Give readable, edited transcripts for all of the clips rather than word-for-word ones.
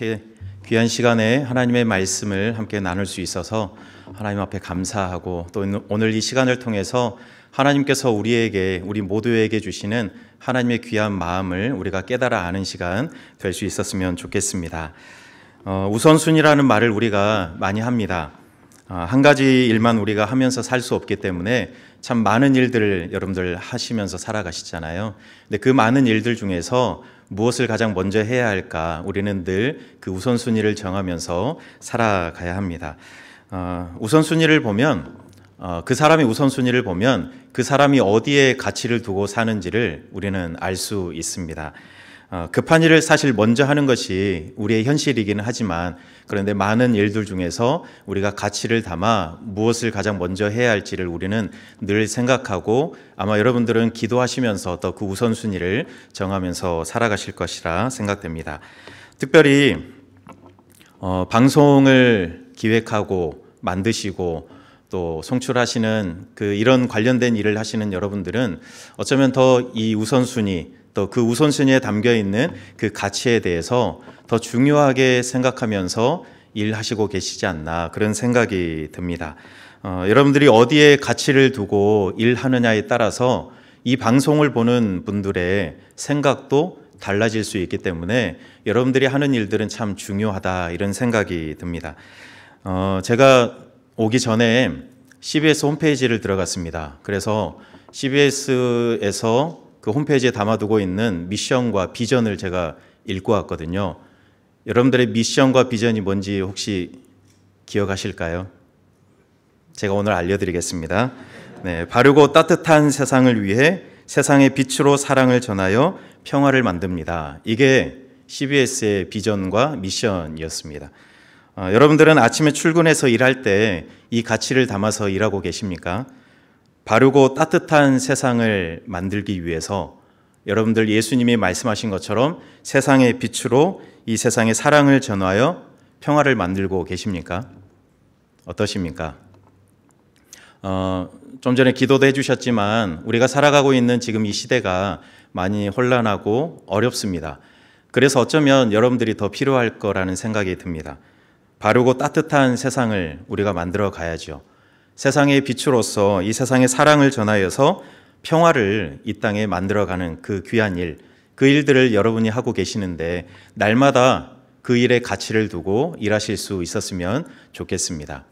이렇게 귀한 시간에 하나님의 말씀을 함께 나눌 수 있어서 하나님 앞에 감사하고, 또 오늘 이 시간을 통해서 하나님께서 우리에게, 우리 모두에게 주시는 하나님의 귀한 마음을 우리가 깨달아 아는 시간 될 수 있었으면 좋겠습니다. 우선순위라는 말을 우리가 많이 합니다. 한 가지 일만 우리가 하면서 살 수 없기 때문에 참 많은 일들을 여러분들 하시면서 살아가시잖아요. 근데 그 많은 일들 중에서 무엇을 가장 먼저 해야 할까? 우리는 늘 그 우선순위를 정하면서 살아가야 합니다. 우선순위를 보면, 그 사람의 우선순위를 보면 그 사람이 어디에 가치를 두고 사는지를 우리는 알 수 있습니다. 급한 일을 사실 먼저 하는 것이 우리의 현실이기는 하지만, 그런데 많은 일들 중에서 우리가 가치를 담아 무엇을 가장 먼저 해야 할지를 우리는 늘 생각하고, 아마 여러분들은 기도하시면서 또 그 우선순위를 정하면서 살아가실 것이라 생각됩니다. 특별히 방송을 기획하고 만드시고 또 송출하시는 이런 관련된 일을 하시는 여러분들은 어쩌면 더 이 우선순위, 또 그 우선순위에 담겨 있는 그 가치에 대해서 더 중요하게 생각하면서 일하시고 계시지 않나, 그런 생각이 듭니다. 여러분들이 어디에 가치를 두고 일하느냐에 따라서 이 방송을 보는 분들의 생각도 달라질 수 있기 때문에 여러분들이 하는 일들은 참 중요하다, 이런 생각이 듭니다. 제가 오기 전에 CBS 홈페이지를 들어갔습니다. 그래서 CBS에서 그 홈페이지에 담아두고 있는 미션과 비전을 제가 읽고 왔거든요. 여러분들의 미션과 비전이 뭔지 혹시 기억하실까요? 제가 오늘 알려드리겠습니다. 네, 바르고 따뜻한 세상을 위해 세상의 빛으로 사랑을 전하여 평화를 만듭니다. 이게 CBS의 비전과 미션이었습니다. 여러분들은 아침에 출근해서 일할 때 이 가치를 담아서 일하고 계십니까? 바르고 따뜻한 세상을 만들기 위해서 여러분들 예수님이 말씀하신 것처럼 세상의 빛으로 이 세상에 사랑을 전하여 평화를 만들고 계십니까? 어떠십니까? 좀 전에 기도도 해주셨지만 우리가 살아가고 있는 지금 이 시대가 많이 혼란하고 어렵습니다. 그래서 어쩌면 여러분들이 더 필요할 거라는 생각이 듭니다. 바르고 따뜻한 세상을 우리가 만들어 가야죠. 세상의 빛으로서 이 세상에 사랑을 전하여서 평화를 이 땅에 만들어가는 그 귀한 일, 그 일들을 여러분이 하고 계시는데 날마다 그 일에 가치를 두고 일하실 수 있었으면 좋겠습니다.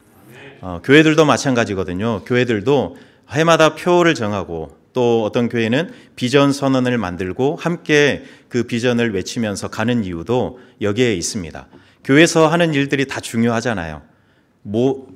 교회들도 마찬가지거든요. 교회들도 해마다 표를 정하고, 또 어떤 교회는 비전 선언을 만들고 함께 그 비전을 외치면서 가는 이유도 여기에 있습니다. 교회에서 하는 일들이 다 중요하잖아요. 뭐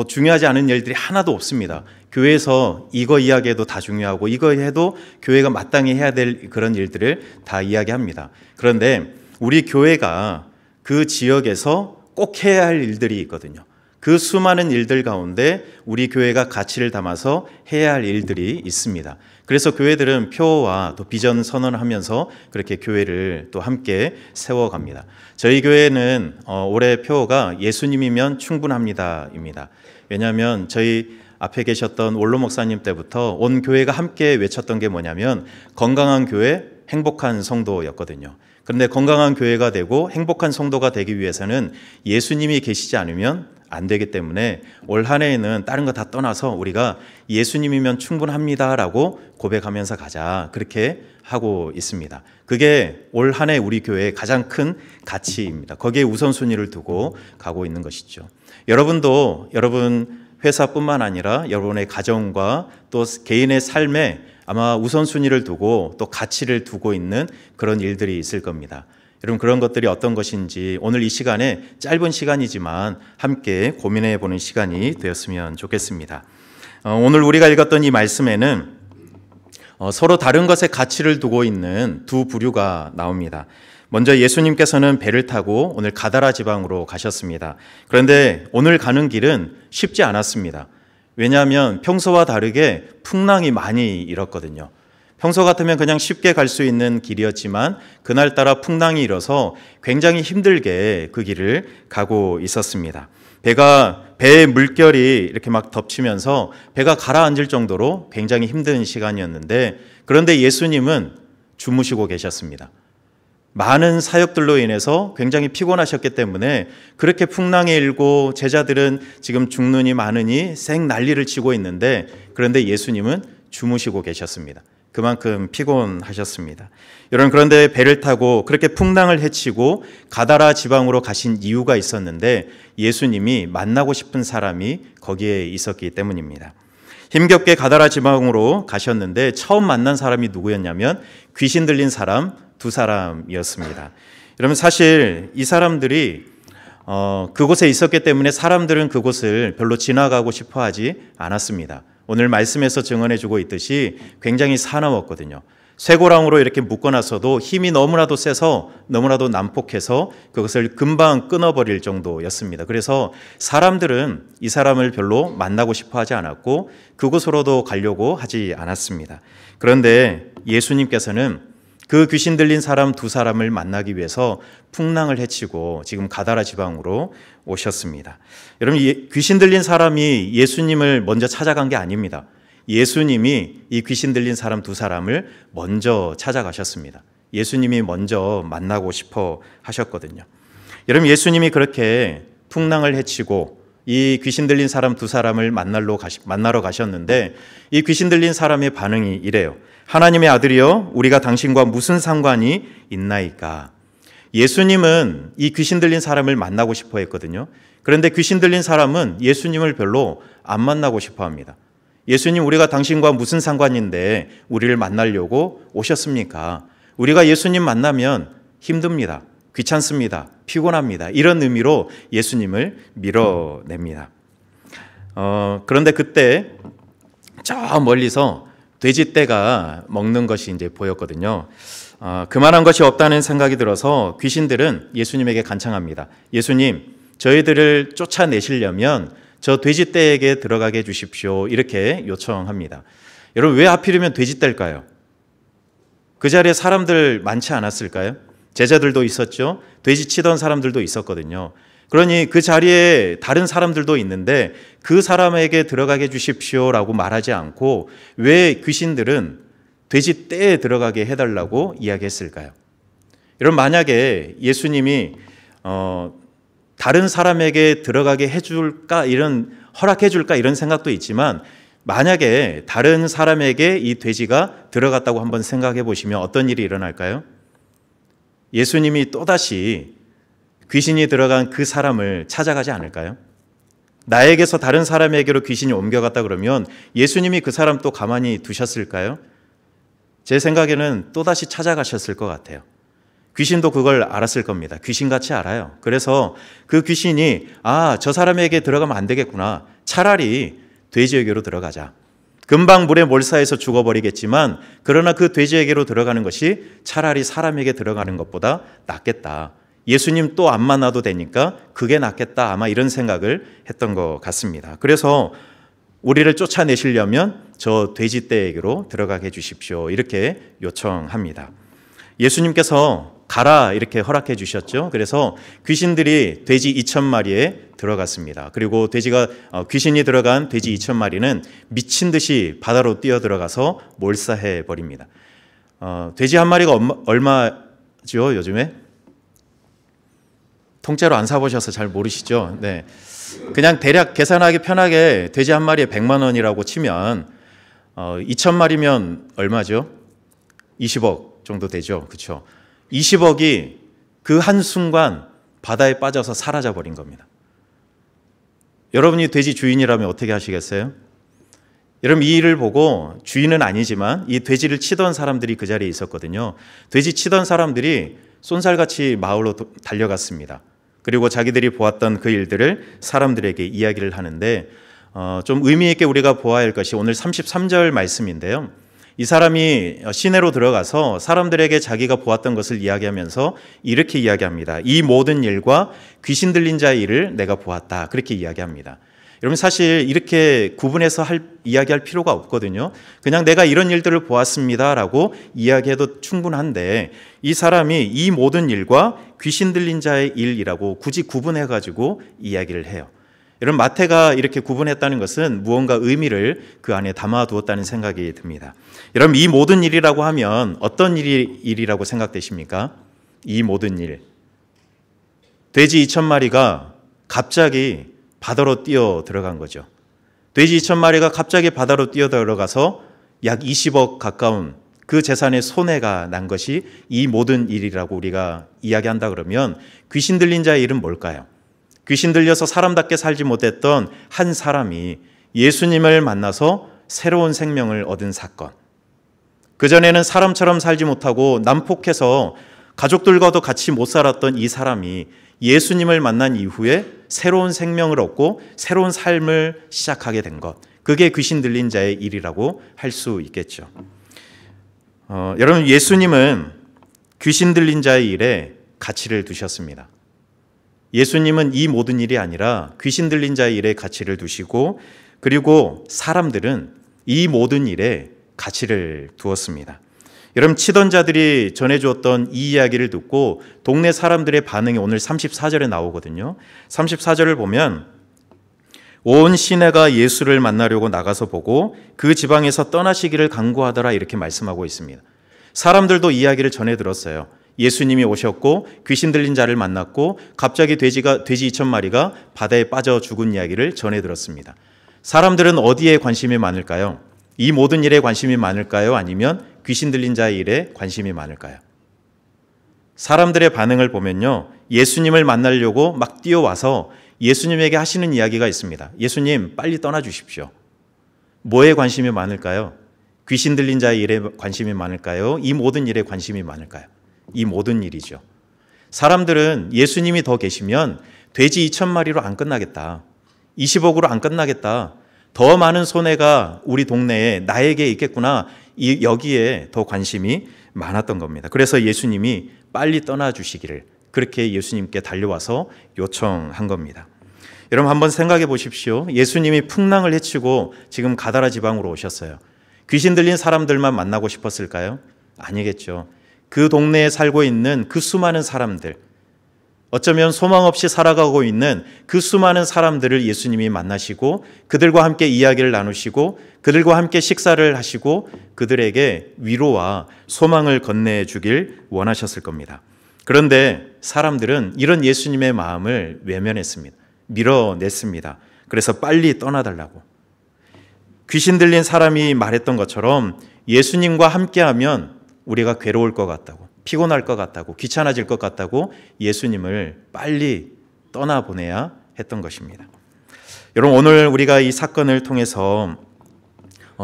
중요하지 않은 일들이 하나도 없습니다. 교회에서 이거 이야기해도 다 중요하고, 이거 해도 교회가 마땅히 해야 될 그런 일들을 다 이야기합니다. 그런데 우리 교회가 그 지역에서 꼭 해야 할 일들이 있거든요. 그 수많은 일들 가운데 우리 교회가 가치를 담아서 해야 할 일들이 있습니다. 그래서 교회들은 표와 또 비전 선언을 하면서 그렇게 교회를 또 함께 세워갑니다. 저희 교회는 올해 표어가 예수님이면 충분합니다입니다. 왜냐하면 저희 앞에 계셨던 원로 목사님 때부터 온 교회가 함께 외쳤던 게 뭐냐면 건강한 교회, 행복한 성도였거든요. 그런데 건강한 교회가 되고 행복한 성도가 되기 위해서는 예수님이 계시지 않으면 안 되기 때문에 올 한 해에는 다른 거 다 떠나서 우리가 예수님이면 충분합니다라고 고백하면서 가자, 그렇게 하고 있습니다. 그게 올 한 해 우리 교회의 가장 큰 가치입니다. 거기에 우선순위를 두고 가고 있는 것이죠. 여러분도 여러분 회사뿐만 아니라 여러분의 가정과 또 개인의 삶에 아마 우선순위를 두고 또 가치를 두고 있는 그런 일들이 있을 겁니다. 여러분, 그런 것들이 어떤 것인지 오늘 이 시간에 짧은 시간이지만 함께 고민해 보는 시간이 되었으면 좋겠습니다. 오늘 우리가 읽었던 이 말씀에는 서로 다른 것에 가치를 두고 있는 두 부류가 나옵니다. 먼저 예수님께서는 배를 타고 오늘 가다라 지방으로 가셨습니다. 그런데 오늘 가는 길은 쉽지 않았습니다. 왜냐하면 평소와 다르게 풍랑이 많이 일었거든요. 평소 같으면 그냥 쉽게 갈 수 있는 길이었지만 그날따라 풍랑이 일어서 굉장히 힘들게 그 길을 가고 있었습니다. 배의 물결이 이렇게 막 덮치면서 배가 가라앉을 정도로 굉장히 힘든 시간이었는데, 그런데 예수님은 주무시고 계셨습니다. 많은 사역들로 인해서 굉장히 피곤하셨기 때문에 그렇게 풍랑이 일고 제자들은 지금 죽느니 마느니 생 난리를 치고 있는데, 그런데 예수님은 주무시고 계셨습니다. 그만큼 피곤하셨습니다. 여러분, 그런데 배를 타고 그렇게 풍랑을 헤치고 가다라 지방으로 가신 이유가 있었는데 예수님이 만나고 싶은 사람이 거기에 있었기 때문입니다. 힘겹게 가다라 지방으로 가셨는데 처음 만난 사람이 누구였냐면 귀신 들린 사람 두 사람이었습니다. 여러분, 사실 이 사람들이 그곳에 있었기 때문에 사람들은 그곳을 별로 지나가고 싶어 하지 않았습니다. 오늘 말씀에서 증언해주고 있듯이 굉장히 사나웠거든요. 쇠고랑으로 이렇게 묶어놨어도 힘이 너무나도 세서 너무나도 난폭해서 그것을 금방 끊어버릴 정도였습니다. 그래서 사람들은 이 사람을 별로 만나고 싶어 하지 않았고 그곳으로도 가려고 하지 않았습니다. 그런데 예수님께서는 그 귀신 들린 사람 두 사람을 만나기 위해서 풍랑을 헤치고 지금 가다라 지방으로 오셨습니다. 여러분, 귀신 들린 사람이 예수님을 먼저 찾아간 게 아닙니다. 예수님이 이 귀신 들린 사람 두 사람을 먼저 찾아가셨습니다. 예수님이 먼저 만나고 싶어 하셨거든요. 여러분, 예수님이 그렇게 풍랑을 헤치고 이 귀신 들린 사람 두 사람을 만나러 가셨는데 이 귀신 들린 사람의 반응이 이래요. 하나님의 아들이여, 우리가 당신과 무슨 상관이 있나이까. 예수님은 이 귀신 들린 사람을 만나고 싶어 했거든요. 그런데 귀신 들린 사람은 예수님을 별로 안 만나고 싶어 합니다. 예수님, 우리가 당신과 무슨 상관인데 우리를 만나려고 오셨습니까? 우리가 예수님 만나면 힘듭니다. 귀찮습니다. 피곤합니다. 이런 의미로 예수님을 밀어냅니다. 그런데 그때 저 멀리서 돼지떼가 먹는 것이 이제 보였거든요. 그만한 것이 없다는 생각이 들어서 귀신들은 예수님에게 간청합니다. 예수님, 저희들을 쫓아내시려면 저 돼지떼에게 들어가게 해주십시오. 이렇게 요청합니다. 여러분, 왜 하필이면 돼지떼일까요? 그 자리에 사람들 많지 않았을까요? 제자들도 있었죠. 돼지 치던 사람들도 있었거든요. 그러니 그 자리에 다른 사람들도 있는데 그 사람에게 들어가게 해주십시오라고 말하지 않고 왜 귀신들은 돼지 떼에 들어가게 해달라고 이야기했을까요? 여러분, 만약에 예수님이 다른 사람에게 들어가게 해줄까, 허락해줄까 이런 생각도 있지만 만약에 다른 사람에게 이 돼지가 들어갔다고 한번 생각해 보시면 어떤 일이 일어날까요? 예수님이 또다시 귀신이 들어간 그 사람을 찾아가지 않을까요? 나에게서 다른 사람에게로 귀신이 옮겨갔다 그러면 예수님이 그 사람 또 가만히 두셨을까요? 제 생각에는 또다시 찾아가셨을 것 같아요. 귀신도 그걸 알았을 겁니다. 귀신같이 알아요. 그래서 그 귀신이 저 사람에게 들어가면 안 되겠구나. 차라리 돼지에게로 들어가자. 금방 물에 몰사해서 죽어버리겠지만 그러나 그 돼지에게로 들어가는 것이 차라리 사람에게 들어가는 것보다 낫겠다. 예수님 또 안 만나도 되니까 그게 낫겠다, 아마 이런 생각을 했던 것 같습니다. 그래서 우리를 쫓아내시려면 저 돼지떼에게로 들어가게 해주십시오, 이렇게 요청합니다. 예수님께서 가라 이렇게 허락해 주셨죠. 그래서 귀신들이 돼지 2,000마리에 들어갔습니다. 그리고 귀신이 들어간 돼지 2,000마리는 미친 듯이 바다로 뛰어 들어가서 몰사해 버립니다. 돼지 한 마리가 얼마죠 요즘에? 통째로 안 사보셔서 잘 모르시죠? 네. 그냥 대략 계산하기 편하게 돼지 한 마리에 100만 원이라고 치면 2,000마리면 얼마죠? 20억 정도 되죠. 그렇죠? 20억이 그 한순간 바다에 빠져서 사라져 버린 겁니다. 여러분이 돼지 주인이라면 어떻게 하시겠어요? 여러분, 이 일을 보고, 주인은 아니지만 이 돼지를 치던 사람들이 그 자리에 있었거든요. 돼지 치던 사람들이 쏜살같이 마을로 달려갔습니다. 그리고 자기들이 보았던 그 일들을 사람들에게 이야기를 하는데, 좀 의미 있게 우리가 보아야 할 것이 오늘 33절 말씀인데요. 이 사람이 시내로 들어가서 사람들에게 자기가 보았던 것을 이야기하면서 이렇게 이야기합니다. 이 모든 일과 귀신 들린 자의 일을 내가 보았다, 그렇게 이야기합니다. 여러분, 사실 이렇게 구분해서 이야기할 필요가 없거든요. 그냥 내가 이런 일들을 보았습니다라고 이야기해도 충분한데, 이 사람이 이 모든 일과 귀신 들린 자의 일이라고 굳이 구분해가지고 이야기를 해요. 여러분, 마태가 이렇게 구분했다는 것은 무언가 의미를 그 안에 담아두었다는 생각이 듭니다. 여러분, 이 모든 일이라고 하면 어떤 일이라고 생각되십니까? 이 모든 일. 돼지 2,000마리가 갑자기 바다로 뛰어 들어간 거죠. 돼지 2,000마리가 갑자기 바다로 뛰어 들어가서 약 20억 가까운 그 재산의 손해가 난 것이 이 모든 일이라고 우리가 이야기한다 그러면, 귀신 들린 자의 일은 뭘까요? 귀신 들려서 사람답게 살지 못했던 한 사람이 예수님을 만나서 새로운 생명을 얻은 사건. 그전에는 사람처럼 살지 못하고 난폭해서 가족들과도 같이 못 살았던 이 사람이 예수님을 만난 이후에 새로운 생명을 얻고 새로운 삶을 시작하게 된 것. 그게 귀신 들린 자의 일이라고 할 수 있겠죠. 여러분, 예수님은 귀신 들린 자의 일에 가치를 두셨습니다. 예수님은 이 모든 일이 아니라 귀신 들린 자의 일에 가치를 두시고, 그리고 사람들은 이 모든 일에 가치를 두었습니다. 여러분, 치던 자들이 전해주었던 이 이야기를 듣고 동네 사람들의 반응이 오늘 34절에 나오거든요. 34절을 보면 온 시내가 예수를 만나려고 나가서 보고 그 지방에서 떠나시기를 간구하더라, 이렇게 말씀하고 있습니다. 사람들도 이야기를 전해 들었어요. 예수님이 오셨고 귀신 들린 자를 만났고 갑자기 돼지 2,000마리가 바다에 빠져 죽은 이야기를 전해 들었습니다. 사람들은 어디에 관심이 많을까요? 이 모든 일에 관심이 많을까요? 아니면 귀신 들린 자의 일에 관심이 많을까요? 사람들의 반응을 보면요, 예수님을 만나려고 막 뛰어와서 예수님에게 하시는 이야기가 있습니다. 예수님, 빨리 떠나 주십시오. 뭐에 관심이 많을까요? 귀신 들린 자의 일에 관심이 많을까요? 이 모든 일에 관심이 많을까요? 이 모든 일이죠. 사람들은 예수님이 더 계시면 돼지 2,000마리로 안 끝나겠다, 20억으로 안 끝나겠다, 더 많은 손해가 우리 동네에 나에게 있겠구나, 여기에 더 관심이 많았던 겁니다. 그래서 예수님이 빨리 떠나주시기를 그렇게 예수님께 달려와서 요청한 겁니다. 여러분, 한번 생각해 보십시오. 예수님이 풍랑을 헤치고 지금 가다라 지방으로 오셨어요. 귀신 들린 사람들만 만나고 싶었을까요? 아니겠죠. 그 동네에 살고 있는 그 수많은 사람들, 어쩌면 소망 없이 살아가고 있는 그 수많은 사람들을 예수님이 만나시고 그들과 함께 이야기를 나누시고 그들과 함께 식사를 하시고 그들에게 위로와 소망을 건네주길 원하셨을 겁니다. 그런데 사람들은 이런 예수님의 마음을 외면했습니다. 밀어냈습니다. 그래서 빨리 떠나달라고. 귀신 들린 사람이 말했던 것처럼 예수님과 함께하면 우리가 괴로울 것 같다고, 피곤할 것 같다고, 귀찮아질 것 같다고 예수님을 빨리 떠나보내야 했던 것입니다. 여러분, 오늘 우리가 이 사건을 통해서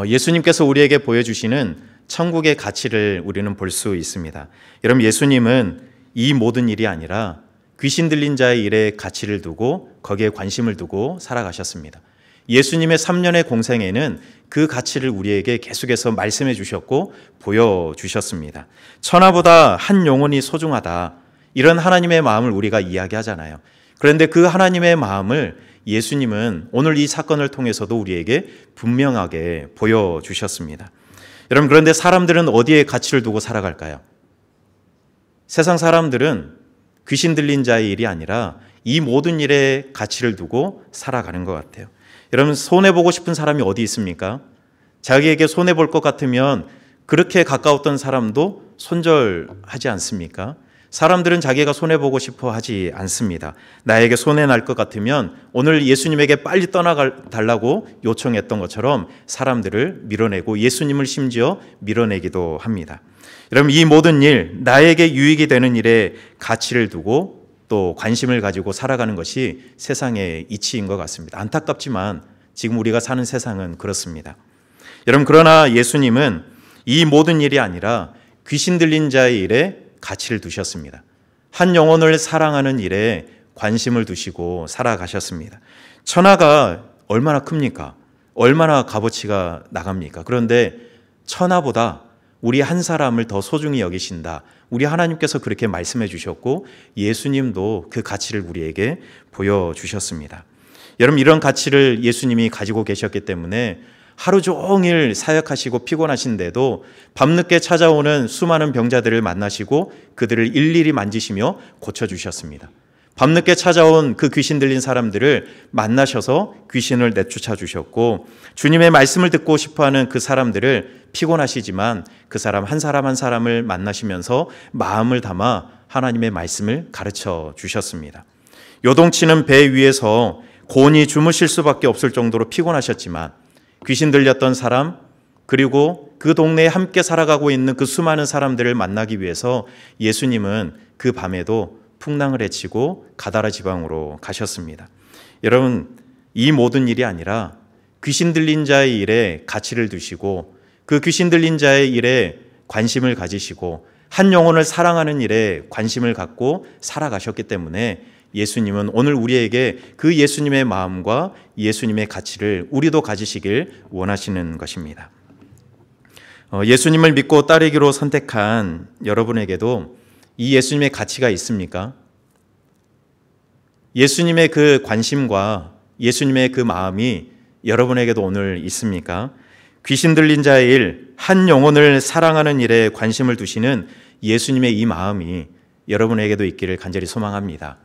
예수님께서 우리에게 보여주시는 천국의 가치를 우리는 볼 수 있습니다. 여러분, 예수님은 이 모든 일이 아니라 귀신 들린 자의 일에 가치를 두고 거기에 관심을 두고 살아가셨습니다. 예수님의 3년의 공생에는 그 가치를 우리에게 계속해서 말씀해 주셨고 보여주셨습니다. 천하보다 한 영혼이 소중하다, 이런 하나님의 마음을 우리가 이야기하잖아요. 그런데 그 하나님의 마음을 예수님은 오늘 이 사건을 통해서도 우리에게 분명하게 보여주셨습니다. 여러분, 그런데 사람들은 어디에 가치를 두고 살아갈까요? 세상 사람들은 귀신 들린 자의 일이 아니라 이 모든 일에 가치를 두고 살아가는 것 같아요. 여러분, 손해보고 싶은 사람이 어디 있습니까? 자기에게 손해볼 것 같으면 그렇게 가까웠던 사람도 손절하지 않습니까? 사람들은 자기가 손해보고 싶어 하지 않습니다. 나에게 손해날 것 같으면 오늘 예수님에게 빨리 떠나달라고 요청했던 것처럼 사람들을 밀어내고 예수님을 심지어 밀어내기도 합니다. 여러분, 이 모든 일, 나에게 유익이 되는 일에 가치를 두고 또 관심을 가지고 살아가는 것이 세상의 이치인 것 같습니다. 안타깝지만 지금 우리가 사는 세상은 그렇습니다. 여러분, 그러나 예수님은 이 모든 일이 아니라 귀신 들린 자의 일에 가치를 두셨습니다. 한 영혼을 사랑하는 일에 관심을 두시고 살아가셨습니다. 천하가 얼마나 큽니까? 얼마나 값어치가 나갑니까? 그런데 천하보다 우리 한 사람을 더 소중히 여기신다. 우리 하나님께서 그렇게 말씀해 주셨고 예수님도 그 가치를 우리에게 보여주셨습니다. 여러분, 이런 가치를 예수님이 가지고 계셨기 때문에 하루 종일 사역하시고 피곤하신데도 밤늦게 찾아오는 수많은 병자들을 만나시고 그들을 일일이 만지시며 고쳐주셨습니다. 밤늦게 찾아온 그 귀신 들린 사람들을 만나셔서 귀신을 내쫓아 주셨고 주님의 말씀을 듣고 싶어하는 그 사람들을 피곤하시지만 그 사람 한 사람을 만나시면서 마음을 담아 하나님의 말씀을 가르쳐 주셨습니다. 요동치는 배 위에서 곤히 주무실 수밖에 없을 정도로 피곤하셨지만 귀신 들렸던 사람, 그리고 그 동네에 함께 살아가고 있는 그 수많은 사람들을 만나기 위해서 예수님은 그 밤에도 풍랑을 헤치고 가다라 지방으로 가셨습니다. 여러분, 이 모든 일이 아니라 귀신 들린 자의 일에 가치를 두시고 그 귀신 들린 자의 일에 관심을 가지시고 한 영혼을 사랑하는 일에 관심을 갖고 살아가셨기 때문에 예수님은 오늘 우리에게 그 예수님의 마음과 예수님의 가치를 우리도 가지시길 원하시는 것입니다. 예수님을 믿고 따르기로 선택한 여러분에게도 이 예수님의 가치가 있습니까? 예수님의 그 관심과 예수님의 그 마음이 여러분에게도 오늘 있습니까? 귀신 들린 자의 일, 한 영혼을 사랑하는 일에 관심을 두시는 예수님의 이 마음이 여러분에게도 있기를 간절히 소망합니다.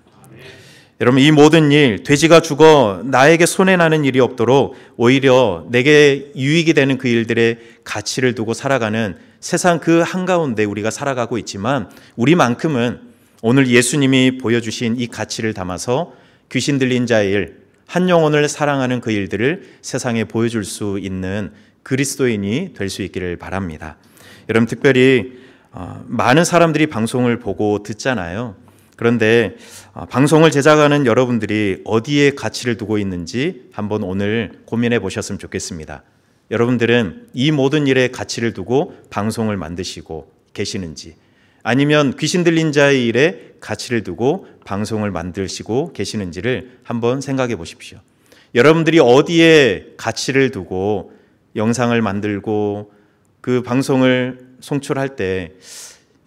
여러분, 이 모든 일, 돼지가 죽어 나에게 손해나는 일이 없도록 오히려 내게 유익이 되는 그 일들의 가치를 두고 살아가는 세상 그 한가운데 우리가 살아가고 있지만 우리만큼은 오늘 예수님이 보여주신 이 가치를 담아서 귀신 들린 자의 일, 한 영혼을 사랑하는 그 일들을 세상에 보여줄 수 있는 그리스도인이 될 수 있기를 바랍니다. 여러분, 특별히 많은 사람들이 방송을 보고 듣잖아요. 그런데 방송을 제작하는 여러분들이 어디에 가치를 두고 있는지 한번 오늘 고민해 보셨으면 좋겠습니다. 여러분들은 이 모든 일에 가치를 두고 방송을 만드시고 계시는지, 아니면 귀신 들린 자의 일에 가치를 두고 방송을 만드시고 계시는지를 한번 생각해 보십시오. 여러분들이 어디에 가치를 두고 영상을 만들고 그 방송을 송출할 때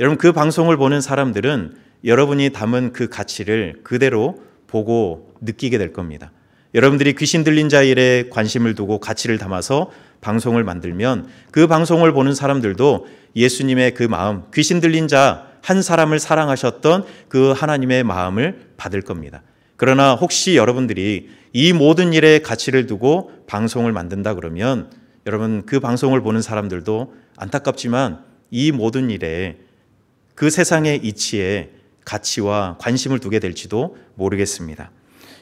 여러분, 그 방송을 보는 사람들은 여러분이 담은 그 가치를 그대로 보고 느끼게 될 겁니다. 여러분들이 귀신 들린 자 일에 관심을 두고 가치를 담아서 방송을 만들면 그 방송을 보는 사람들도 예수님의 그 마음, 귀신 들린 자 한 사람을 사랑하셨던 그 하나님의 마음을 받을 겁니다. 그러나 혹시 여러분들이 이 모든 일에 가치를 두고 방송을 만든다 그러면 여러분, 그 방송을 보는 사람들도 안타깝지만 이 모든 일에 그 세상의 이치에 가치와 관심을 두게 될지도 모르겠습니다.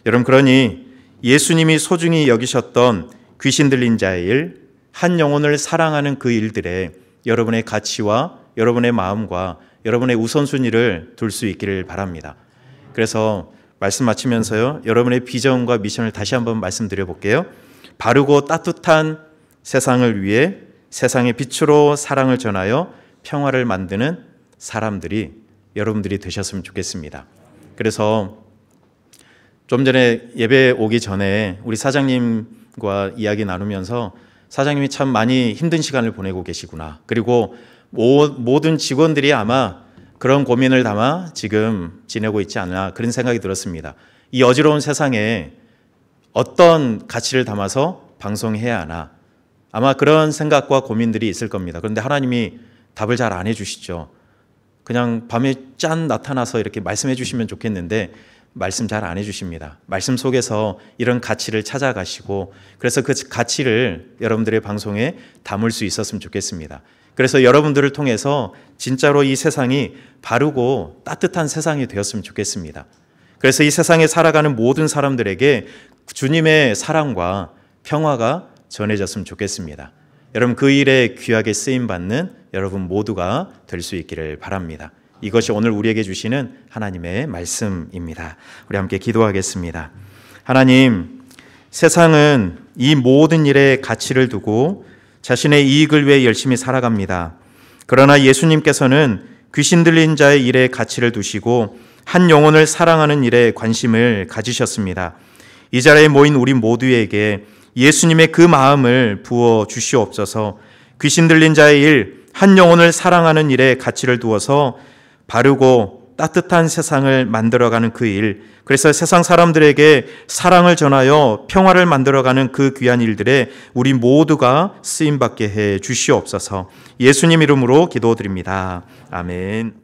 여러분, 그러니 예수님이 소중히 여기셨던 귀신 들린 자의 일, 한 영혼을 사랑하는 그 일들에 여러분의 가치와 여러분의 마음과 여러분의 우선순위를 둘 수 있기를 바랍니다. 그래서 말씀 마치면서요, 여러분의 비전과 미션을 다시 한번 말씀드려 볼게요. 바르고 따뜻한 세상을 위해 세상의 빛으로 사랑을 전하여 평화를 만드는 사람들이 여러분들이 되셨으면 좋겠습니다. 그래서 좀 전에 예배 오기 전에 우리 사장님과 이야기 나누면서 사장님이 참 많이 힘든 시간을 보내고 계시구나. 그리고 모든 직원들이 아마 그런 고민을 담아 지금 지내고 있지 않나 그런 생각이 들었습니다. 이 어지러운 세상에 어떤 가치를 담아서 방송해야 하나 아마 그런 생각과 고민들이 있을 겁니다. 그런데 하나님이 답을 잘 안 해주시죠. 그냥 밤에 짠 나타나서 이렇게 말씀해 주시면 좋겠는데 말씀 잘 안 해주십니다. 말씀 속에서 이런 가치를 찾아가시고 그래서 그 가치를 여러분들의 방송에 담을 수 있었으면 좋겠습니다. 그래서 여러분들을 통해서 진짜로 이 세상이 바르고 따뜻한 세상이 되었으면 좋겠습니다. 그래서 이 세상에 살아가는 모든 사람들에게 주님의 사랑과 평화가 전해졌으면 좋겠습니다. 여러분 그 일에 귀하게 쓰임받는 여러분 모두가 될 수 있기를 바랍니다. 이것이 오늘 우리에게 주시는 하나님의 말씀입니다. 우리 함께 기도하겠습니다. 하나님, 세상은 이 모든 일에 가치를 두고 자신의 이익을 위해 열심히 살아갑니다. 그러나 예수님께서는 귀신 들린 자의 일에 가치를 두시고 한 영혼을 사랑하는 일에 관심을 가지셨습니다. 이 자리에 모인 우리 모두에게 예수님의 그 마음을 부어 주시옵소서. 귀신 들린 자의 일, 한 영혼을 사랑하는 일에 가치를 두어서 바르고 따뜻한 세상을 만들어가는 그 일, 그래서 세상 사람들에게 사랑을 전하여 평화를 만들어가는 그 귀한 일들에 우리 모두가 쓰임받게 해 주시옵소서. 예수님 이름으로 기도드립니다. 아멘.